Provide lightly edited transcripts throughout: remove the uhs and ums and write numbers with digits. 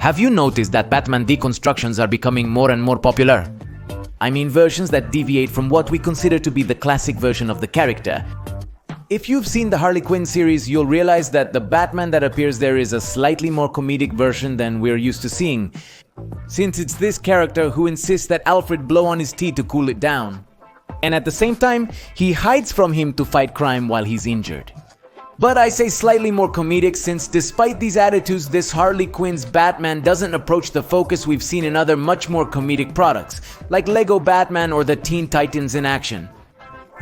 Have you noticed that Batman deconstructions are becoming more and more popular? I mean versions that deviate from what we consider to be the classic version of the character. If you've seen the Harley Quinn series, you'll realize that the Batman that appears there is a slightly more comedic version than we're used to seeing, since it's this character who insists that Alfred blow on his tea to cool it down. And at the same time, he hides from him to fight crime while he's injured. But I say slightly more comedic since despite these attitudes, this Harley Quinn's Batman doesn't approach the focus we've seen in other much more comedic products, like Lego Batman or the Teen Titans in action.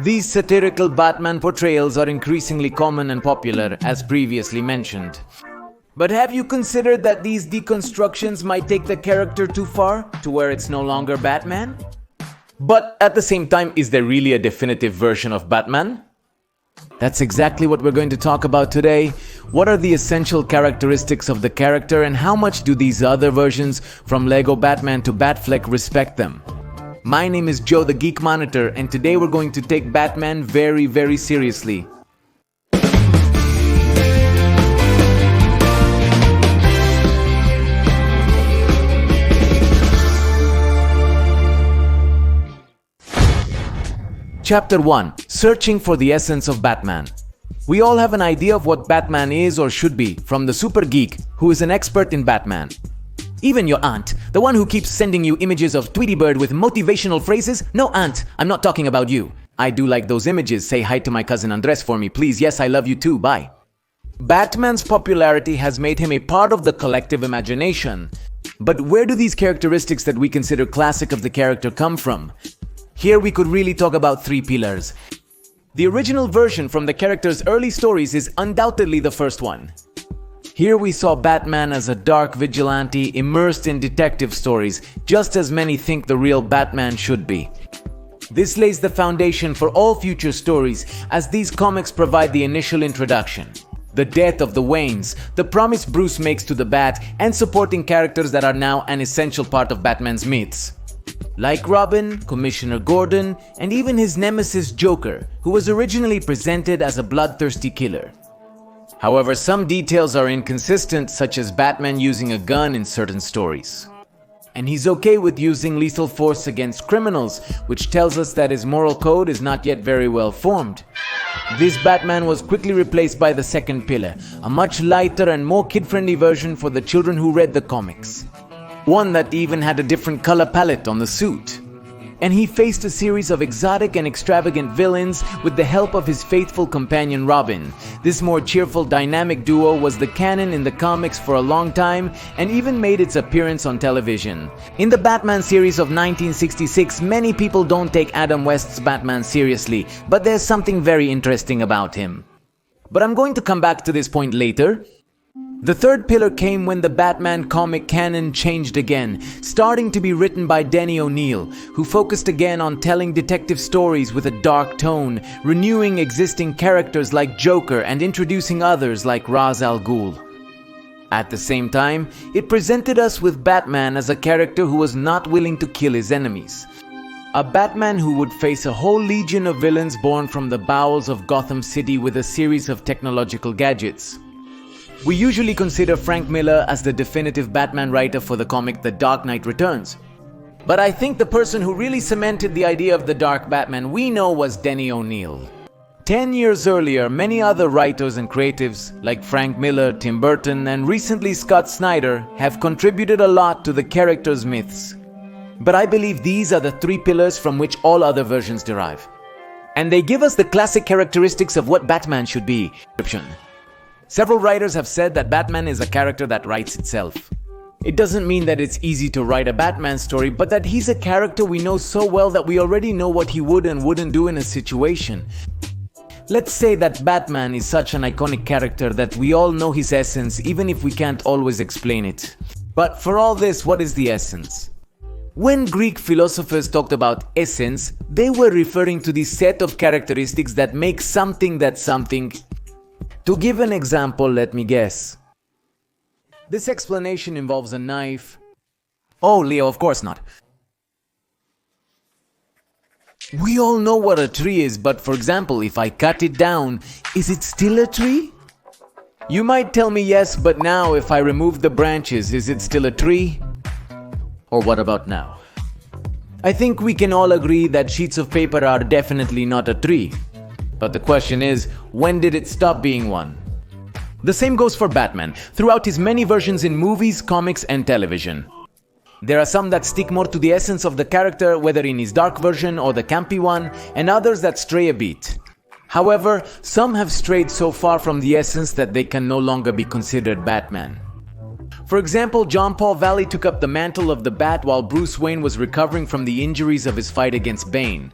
These satirical Batman portrayals are increasingly common and popular, as previously mentioned. But have you considered that these deconstructions might take the character too far, to where it's no longer Batman? But at the same time, is there really a definitive version of Batman? That's exactly what we're going to talk about today. What are the essential characteristics of the character and how much do these other versions, from Lego Batman to Batfleck, respect them? My name is Joe the Geek Monitor, and today we're going to take Batman very, very seriously. Chapter 1. Searching for the essence of Batman. We all have an idea of what Batman is or should be, from the super geek, who is an expert in Batman. Even your aunt, the one who keeps sending you images of Tweety Bird with motivational phrases. No, aunt, I'm not talking about you. I do like those images. Say hi to my cousin Andres for me, please. Yes, I love you too. Bye. Batman's popularity has made him a part of the collective imagination. But where do these characteristics that we consider classic of the character come from? Here we could really talk about three pillars. The original version from the character's early stories is undoubtedly the first one. Here we saw Batman as a dark vigilante immersed in detective stories, just as many think the real Batman should be. This lays the foundation for all future stories, as these comics provide the initial introduction. The death of the Waynes, the promise Bruce makes to the Bat, and supporting characters that are now an essential part of Batman's myths. Like Robin, Commissioner Gordon, and even his nemesis Joker, who was originally presented as a bloodthirsty killer. However, some details are inconsistent, such as Batman using a gun in certain stories. And he's okay with using lethal force against criminals, which tells us that his moral code is not yet very well formed. This Batman was quickly replaced by the second pillar, a much lighter and more kid-friendly version for the children who read the comics. One that even had a different color palette on the suit. And he faced a series of exotic and extravagant villains with the help of his faithful companion Robin. This more cheerful, dynamic duo was the canon in the comics for a long time and even made its appearance on television. In the Batman series of 1966, many people don't take Adam West's Batman seriously, but there's something very interesting about him. But I'm going to come back to this point later. The third pillar came when the Batman comic canon changed again, starting to be written by Denny O'Neil, who focused again on telling detective stories with a dark tone, renewing existing characters like Joker and introducing others like Ra's al Ghul. At the same time, it presented us with Batman as a character who was not willing to kill his enemies. A Batman who would face a whole legion of villains born from the bowels of Gotham City with a series of technological gadgets. We usually consider Frank Miller as the definitive Batman writer for the comic The Dark Knight Returns. But I think the person who really cemented the idea of the Dark Batman we know was Denny O'Neil. 10 years earlier, many other writers and creatives like Frank Miller, Tim Burton, and recently Scott Snyder have contributed a lot to the character's myths. But I believe these are the three pillars from which all other versions derive. And they give us the classic characteristics of what Batman should be. Several writers have said that Batman is a character that writes itself. It doesn't mean that it's easy to write a Batman story, but that he's a character we know so well that we already know what he would and wouldn't do in a situation. Let's say that Batman is such an iconic character that we all know his essence even if we can't always explain it. But for all this, what is the essence? When Greek philosophers talked about essence, they were referring to the set of characteristics that make something that something. To give an example, let me guess. This explanation involves a knife. Oh, Leo, of course not. We all know what a tree is, but for example, if I cut it down, is it still a tree? You might tell me yes, but now if I remove the branches, is it still a tree? Or what about now? I think we can all agree that sheets of paper are definitely not a tree. But the question is, when did it stop being one? The same goes for Batman, throughout his many versions in movies, comics, and television. There are some that stick more to the essence of the character, whether in his dark version or the campy one, and others that stray a bit. However, some have strayed so far from the essence that they can no longer be considered Batman. For example, John Paul Valley took up the mantle of the Bat while Bruce Wayne was recovering from the injuries of his fight against Bane.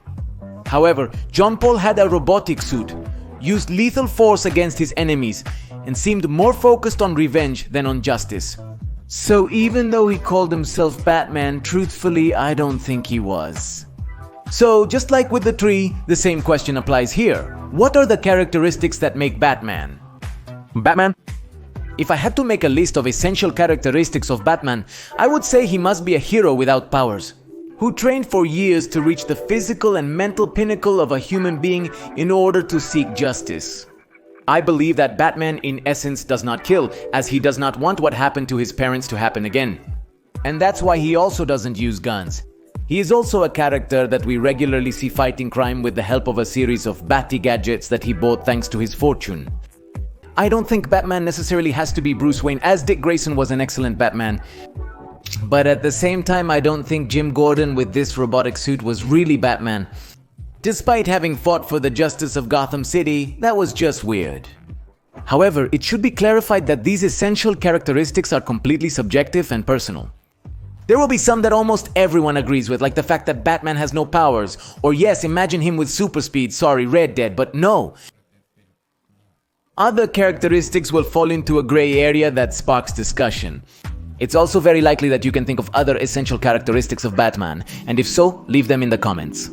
However, John Paul had a robotic suit, used lethal force against his enemies, and seemed more focused on revenge than on justice. So even though he called himself Batman, truthfully, I don't think he was. So just like with the tree, the same question applies here. What are the characteristics that make Batman? Batman? If I had to make a list of essential characteristics of Batman, I would say he must be a hero without powers, who trained for years to reach the physical and mental pinnacle of a human being in order to seek justice. I believe that Batman in essence does not kill, as he does not want what happened to his parents to happen again. And that's why he also doesn't use guns. He is also a character that we regularly see fighting crime with the help of a series of batty gadgets that he bought thanks to his fortune. I don't think Batman necessarily has to be Bruce Wayne, as Dick Grayson was an excellent Batman. But at the same time, I don't think Jim Gordon with this robotic suit was really Batman. Despite having fought for the justice of Gotham City, that was just weird. However, it should be clarified that these essential characteristics are completely subjective and personal. There will be some that almost everyone agrees with, like the fact that Batman has no powers, or yes, imagine him with super speed, sorry, Red Dead, but no. Other characteristics will fall into a gray area that sparks discussion. It's also very likely that you can think of other essential characteristics of Batman, and if so, leave them in the comments.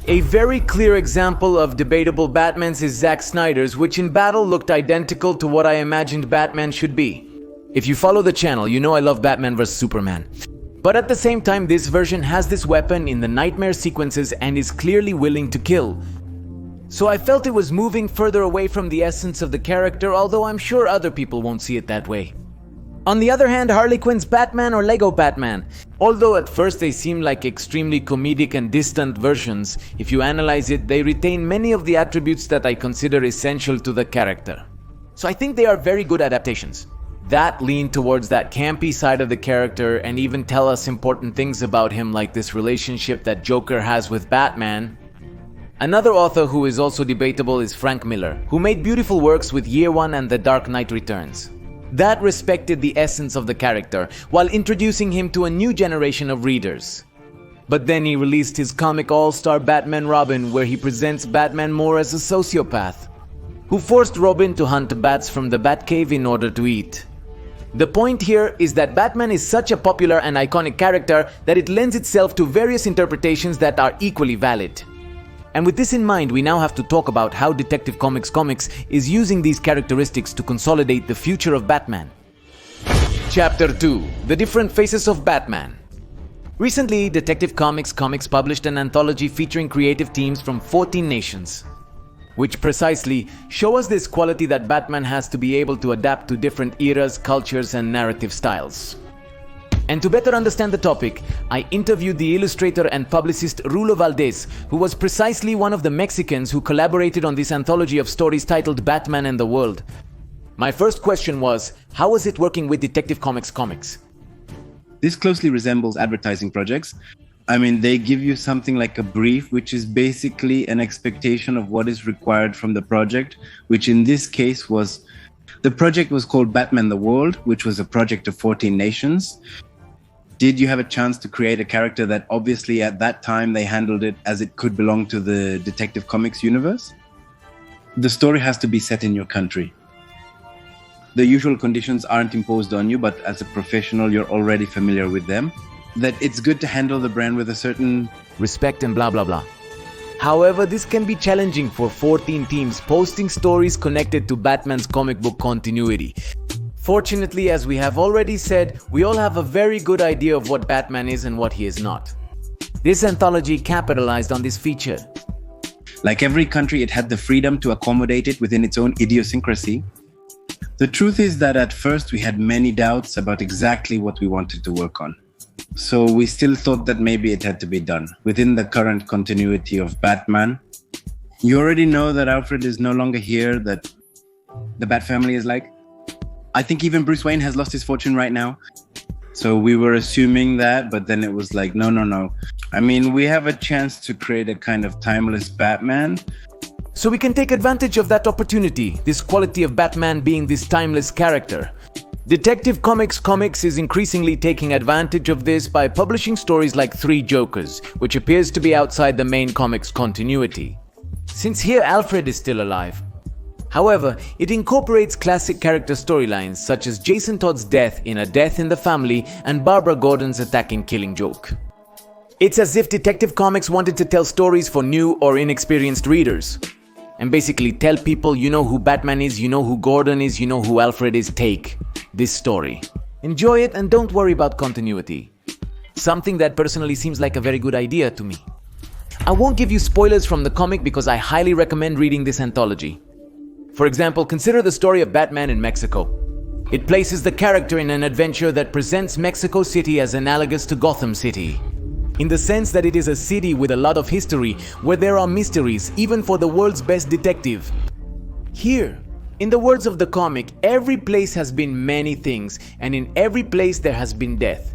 A very clear example of debatable Batmans is Zack Snyder's, which in battle looked identical to what I imagined Batman should be. If you follow the channel, you know I love Batman vs Superman. But at the same time, this version has this weapon in the nightmare sequences and is clearly willing to kill. So I felt it was moving further away from the essence of the character, although I'm sure other people won't see it that way. On the other hand, Harley Quinn's Batman or Lego Batman. Although at first they seem like extremely comedic and distant versions, if you analyze it, they retain many of the attributes that I consider essential to the character. So I think they are very good adaptations that lean towards that campy side of the character and even tell us important things about him, like this relationship that Joker has with Batman. Another author who is also debatable is Frank Miller, who made beautiful works with Year One and The Dark Knight Returns. That respected the essence of the character, while introducing him to a new generation of readers. But then he released his comic all-star Batman Robin, where he presents Batman more as a sociopath, who forced Robin to hunt bats from the Batcave in order to eat. The point here is that Batman is such a popular and iconic character that it lends itself to various interpretations that are equally valid. And with this in mind, we now have to talk about how Detective Comics is using these characteristics to consolidate the future of Batman. Chapter 2: The Different Faces of Batman. Recently, Detective Comics published an anthology featuring creative teams from 14 nations, which precisely show us this quality that Batman has to be able to adapt to different eras, cultures, and narrative styles. And to better understand the topic, I interviewed the illustrator and publicist Rulo Valdez, who was precisely one of the Mexicans who collaborated on this anthology of stories titled Batman and the World. My first question was, how was it working with Detective Comics? This closely resembles advertising projects. I mean, they give you something like a brief, which is basically an expectation of what is required from the project, which in this case was, the project was called Batman the World, which was a project of 14 nations. Did you have a chance to create a character that obviously at that time they handled it as it could belong to the Detective Comics universe? The story has to be set in your country. The usual conditions aren't imposed on you, but as a professional, you're already familiar with them. That it's good to handle the brand with a certain respect and blah blah blah. However, this can be challenging for 14 teams posting stories connected to Batman's comic book continuity. Fortunately, as we have already said, we all have a very good idea of what Batman is and what he is not. This anthology capitalized on this feature. Like every country, it had the freedom to accommodate it within its own idiosyncrasy. The truth is that at first we had many doubts about exactly what we wanted to work on. So we still thought that maybe it had to be done within the current continuity of Batman. You already know that Alfred is no longer here, that the Bat family is like, I think even Bruce Wayne has lost his fortune right now. So we were assuming that, but then it was like, no. I mean, we have a chance to create a kind of timeless Batman. So we can take advantage of that opportunity, this quality of Batman being this timeless character. Detective Comics is increasingly taking advantage of this by publishing stories like Three Jokers, which appears to be outside the main comics continuity. Since here Alfred is still alive. However, it incorporates classic character storylines such as Jason Todd's death in A Death in the Family and Barbara Gordon's attack in Killing Joke. It's as if Detective Comics wanted to tell stories for new or inexperienced readers. And basically tell people you know who Batman is, you know who Gordon is, you know who Alfred is. Take this story. Enjoy it and don't worry about continuity. Something that personally seems like a very good idea to me. I won't give you spoilers from the comic because I highly recommend reading this anthology. For example, consider the story of Batman in Mexico. It places the character in an adventure that presents Mexico City as analogous to Gotham City, in the sense that it is a city with a lot of history where there are mysteries even for the world's best detective. Here, in the words of the comic, every place has been many things, and in every place there has been death.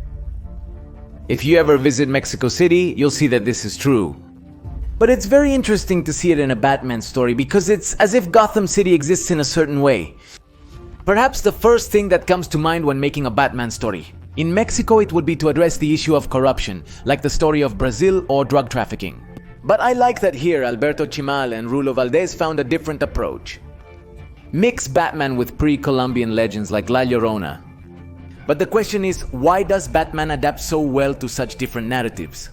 If you ever visit Mexico City, you'll see that this is true. But it's very interesting to see it in a Batman story because it's as if Gotham City exists in a certain way. Perhaps the first thing that comes to mind when making a Batman story. In Mexico, it would be to address the issue of corruption, like the story of Brazil or drug trafficking. But I like that here Alberto Chimal and Rulo Valdez found a different approach. Mix Batman with pre-Columbian legends like La Llorona. But the question is, why does Batman adapt so well to such different narratives?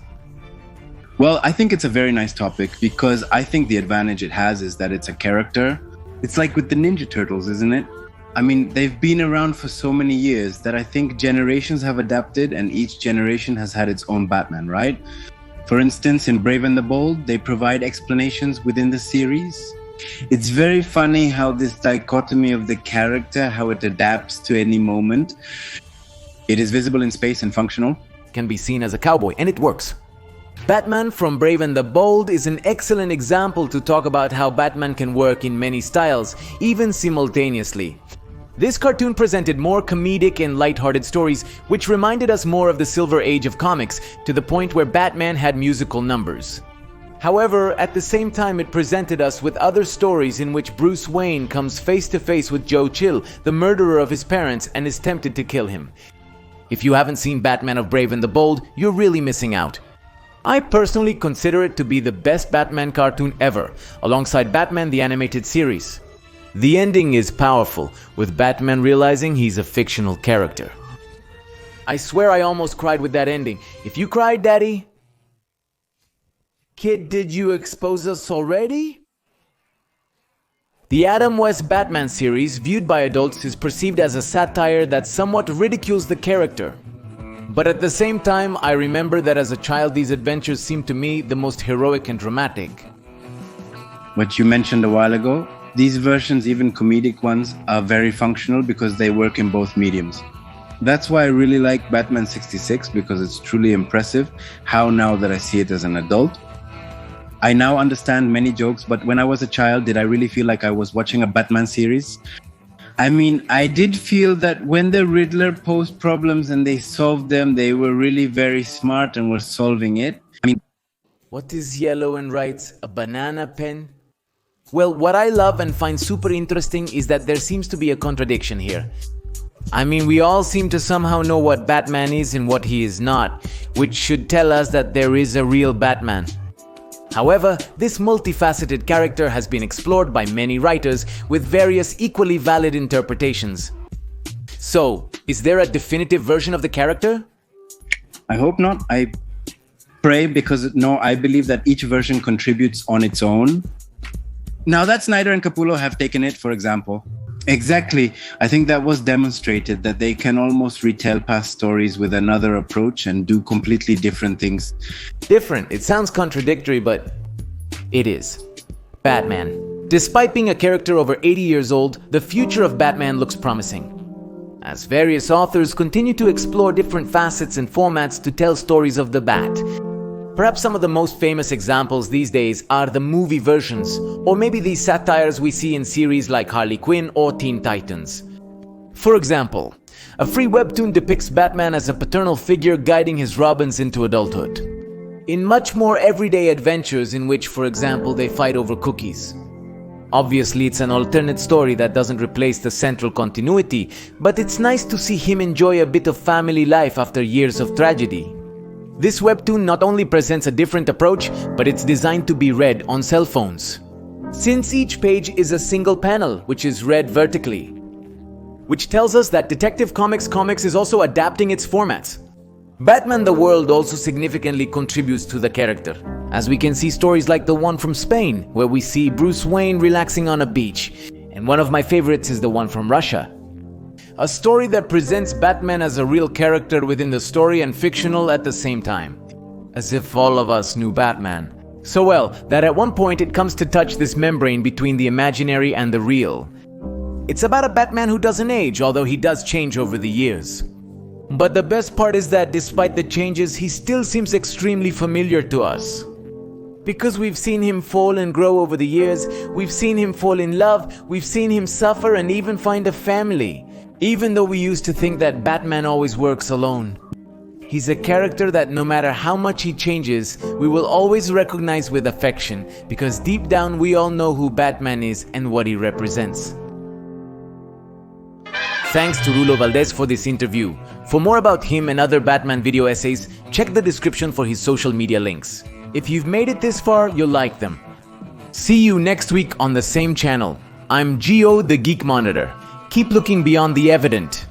Well, I think it's a very nice topic because I think the advantage it has is that it's a character. It's like with the Ninja Turtles, isn't it? I mean, they've been around for so many years that I think generations have adapted and each generation has had its own Batman, right? For instance, in Brave and the Bold, they provide explanations within the series. It's very funny how this dichotomy of the character, how it adapts to any moment. It is visible in space and functional. Can be seen as a cowboy, and it works. Batman from Brave and the Bold is an excellent example to talk about how Batman can work in many styles, even simultaneously. This cartoon presented more comedic and lighthearted stories, which reminded us more of the Silver Age of comics, to the point where Batman had musical numbers. However, at the same time it presented us with other stories in which Bruce Wayne comes face to face with Joe Chill, the murderer of his parents, and is tempted to kill him. If you haven't seen Batman of Brave and the Bold, you're really missing out. I personally consider it to be the best Batman cartoon ever, alongside Batman the Animated Series. The ending is powerful, with Batman realizing he's a fictional character. I swear I almost cried with that ending. If you cried, Daddy? Kid, did you expose us already? The Adam West Batman series, viewed by adults, is perceived as a satire that somewhat ridicules the character. But at the same time, I remember that as a child these adventures seemed to me the most heroic and dramatic. What you mentioned a while ago, these versions, even comedic ones, are very functional because they work in both mediums. That's why I really like Batman 66, because it's truly impressive how now that I see it as an adult. I now understand many jokes, but when I was a child, did I really feel like I was watching a Batman series? I mean, I did feel that when the Riddler posed problems and they solved them, they were really very smart and were solving it. I mean, what is yellow and writes? A banana pen? Well, what I love and find super interesting is that there seems to be a contradiction here. I mean, we all seem to somehow know what Batman is and what he is not, which should tell us that there is a real Batman. However, this multifaceted character has been explored by many writers with various equally valid interpretations. So, is there a definitive version of the character? I hope not. I pray because no, I believe that each version contributes on its own. Now that Snyder and Capullo have taken it, for example. Exactly. I think that was demonstrated that they can almost retell past stories with another approach and do completely different things. Different. It sounds contradictory, but it is. Batman. Despite being a character over 80 years old, the future of Batman looks promising, as various authors continue to explore different facets and formats to tell stories of the Bat. Perhaps some of the most famous examples these days are the movie versions, or maybe the satires we see in series like Harley Quinn or Teen Titans. For example, a free webtoon depicts Batman as a paternal figure guiding his Robins into adulthood, in much more everyday adventures in which, for example, they fight over cookies. Obviously, it's an alternate story that doesn't replace the central continuity, but it's nice to see him enjoy a bit of family life after years of tragedy. This webtoon not only presents a different approach, but it's designed to be read on cell phones, since each page is a single panel which is read vertically, which tells us that Detective Comics is also adapting its formats. Batman the World also significantly contributes to the character, as we can see stories like the one from Spain, where we see Bruce Wayne relaxing on a beach, and one of my favorites is the one from Russia. A story that presents Batman as a real character within the story and fictional at the same time, as if all of us knew Batman so well that at one point it comes to touch this membrane between the imaginary and the real. It's about a Batman who doesn't age, although he does change over the years. But the best part is that despite the changes, he still seems extremely familiar to us. Because we've seen him fall and grow over the years, we've seen him fall in love, we've seen him suffer and even find a family. Even though we used to think that Batman always works alone. He's a character that no matter how much he changes, we will always recognize with affection, because deep down we all know who Batman is and what he represents. Thanks to Rulo Valdez for this interview. For more about him and other Batman video essays, check the description for his social media links. If you've made it this far, you'll like them. See you next week on the same channel. I'm Gio, the Geek Monitor. Keep looking beyond the evident.